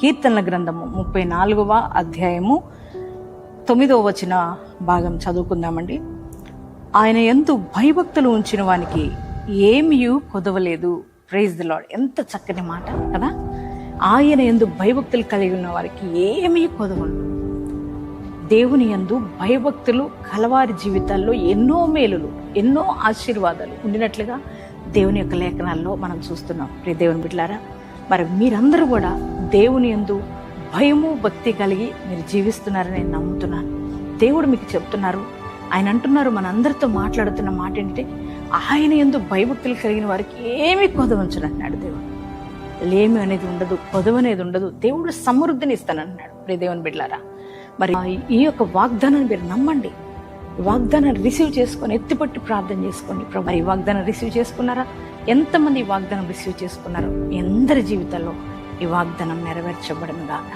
కీర్తనల గ్రంథము 34వ అధ్యాయము 9వ వచన భాగం చదువుకుందామండి. ఆయన యందు భయభక్తులు ఉంచిన వానికి ఏమీయూ కొదవలేదు. Praise the lord. ఎంత చక్కని మాట కదా. ఆయన యందు భయభక్తులు కలిగి ఉన్న వారికి ఏమీ కొదవలు. దేవుని యందు భయభక్తులు కలవారి జీవితాల్లో ఎన్నో మేలులు, ఎన్నో ఆశీర్వాదాలు ఉండినట్లుగా దేవుని యొక్క లేఖనాల్లో మనం చూస్తున్నాం. ప్రియ దేవుని బిడ్డలారా, మరి మీరందరూ కూడా దేవుని యందు భయము భక్తి కలిగి మీరు జీవిస్తున్నారని నేను నమ్ముతున్నాను. దేవుడు మీకు చెప్తున్నారు, ఆయన అంటున్నారు, మనందరితో మాట్లాడుతున్న మాట ఏంటంటే, ఆయన యందు భయభక్తులు కలిగిన వారికి ఏమీ కొదవంచనంటున్నాడు దేవుడు. లేమి అనేది ఉండదు, కొదవ అనేది ఉండదు. దేవుడు సమృద్ధిని ఇస్తానంటున్నాడు. ప్రియ దేవుని బిడ్డలారా, మరి ఈ యొక్క వాగ్దానాన్ని మీరు నమ్మండి. ఈ వాగ్దానాన్ని రిసీవ్ చేసుకొని ఎత్తిపట్టి ప్రార్థన చేసుకోండి. మరి ఈ వాగ్దానం రిసీవ్ చేసుకున్నారా? ఎంతమంది ఈ వాగ్దానం రిసీవ్ చేసుకున్నారు? మీ అందరి జీవితాల్లో ఈ వాగ్దానం నెరవేర్చబడను గాక.